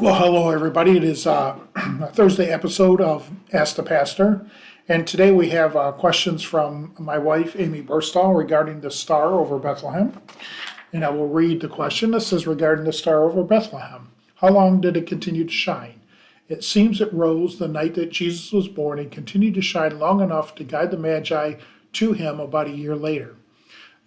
Well, hello, everybody. It is a Thursday episode of Ask the Pastor. And today we have questions from my wife, Amy Burstall, regarding the star over Bethlehem. And I will read the question. This is regarding the star over Bethlehem. How long did it continue to shine? It seems it rose the night that Jesus was born and continued to shine long enough to guide the Magi to him about a year later.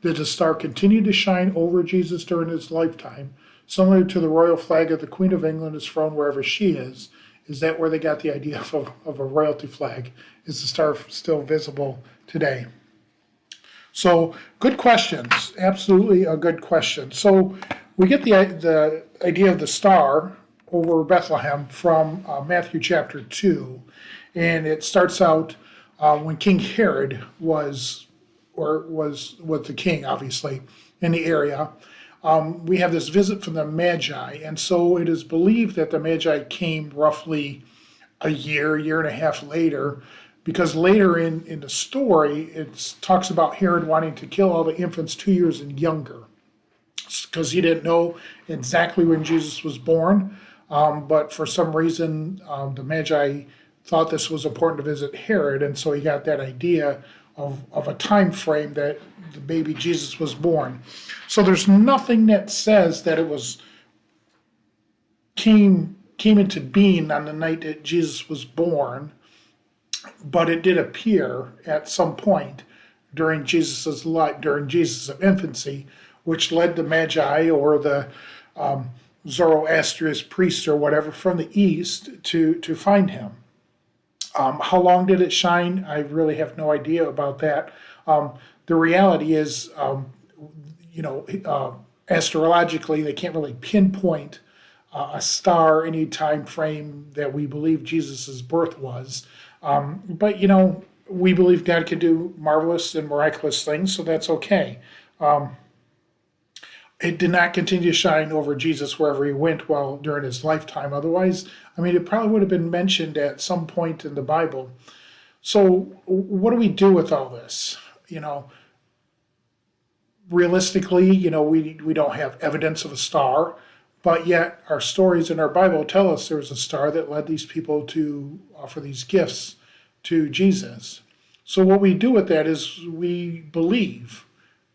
Did the star continue to shine over Jesus during his lifetime, similar to the royal flag of the Queen of England is flown wherever she is? Is that where they got the idea of a royalty flag? Is the star still visible today? So, good questions. Absolutely a good question. So, we get the idea of the star over Bethlehem from Matthew chapter 2. And it starts out when King Herod was the king, obviously, in the area. We have this visit from the Magi, and so it is believed that the Magi came roughly a year and a half later, because later in the story, it talks about Herod wanting to kill all the infants 2 years and younger, because he didn't know exactly when Jesus was born, but for some reason, the Magi thought this was important to visit Herod, and so he got that idea of a time frame that the baby Jesus was born. So there's nothing that says that it was came into being on the night that Jesus was born, but it did appear at some point during Jesus' life, during Jesus' infancy, which led the Magi or the Zoroastrian priests or whatever from the east to find him. How long did it shine? I really have no idea about that. The reality is, astrologically, they can't really pinpoint a star any time frame that we believe Jesus' birth was. But we believe God can do marvelous and miraculous things, so that's okay. It did not continue to shine over Jesus wherever he went while during his lifetime. Otherwise, it probably would have been mentioned at some point in the Bible. So what do we do with all this? Realistically, we don't have evidence of a star, but yet our stories in our Bible tell us there was a star that led these people to offer these gifts to Jesus. So what we do with that is we believe.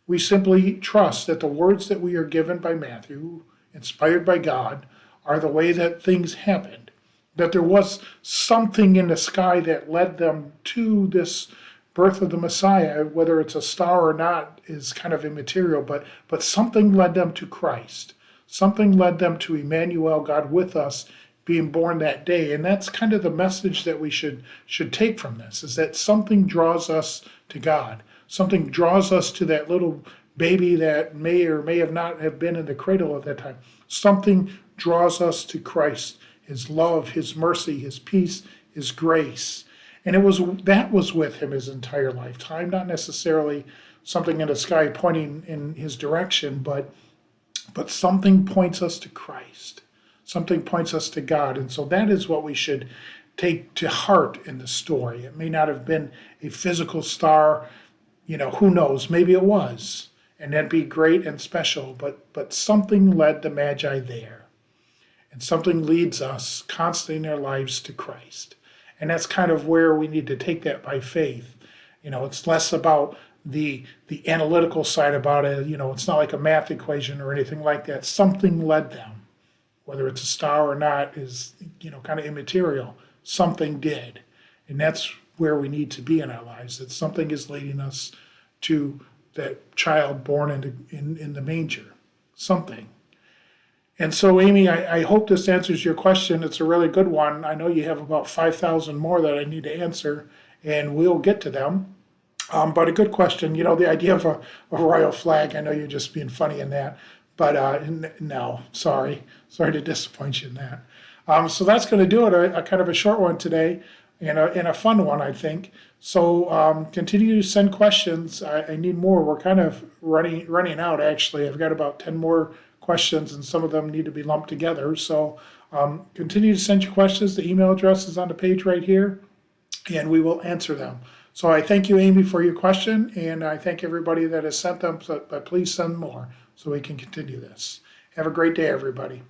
We simply trust that the words that we are given by Matthew, inspired by God, are the way that things happened. That there was something in the sky that led them to this birth of the Messiah. Whether it's a star or not is kind of immaterial, but something led them to Christ. Something led them to Emmanuel, God with us, being born that day. And that's kind of the message that we should take from this, is that something draws us to God. Something draws us to that little baby that may or may have not have been in the cradle at that time. Something draws us to Christ, his love, his mercy, his peace, his grace. And that was with him his entire lifetime, not necessarily something in the sky pointing in his direction, but something points us to Christ. Something points us to God. And so that is what we should take to heart in the story. It may not have been a physical star. Who knows? Maybe it was, and that'd be great and special, but something led the Magi there, and something leads us constantly in our lives to Christ. And that's kind of where we need to take that by faith. It's less about the analytical side about it. It's not like a math equation or anything like that. Something led them. Whether it's a star or not is, kind of immaterial. Something did. And that's where we need to be in our lives, that something is leading us to that child born in the manger. Something. And so, Amy, I hope this answers your question. It's a really good one. I know you have about 5,000 more that I need to answer, and we'll get to them. But a good question. The idea of a royal flag, I know you're just being funny in that. But no, sorry to disappoint you in that. So that's going to do it, a kind of a short one today. And a fun one, I think. So continue to send questions. I need more. We're kind of running out, actually. I've got about 10 more questions, and some of them need to be lumped together. So continue to send your questions. The email address is on the page right here, and we will answer them. So I thank you, Amy, for your question, and I thank everybody that has sent them, but please send more so we can continue this. Have a great day, everybody.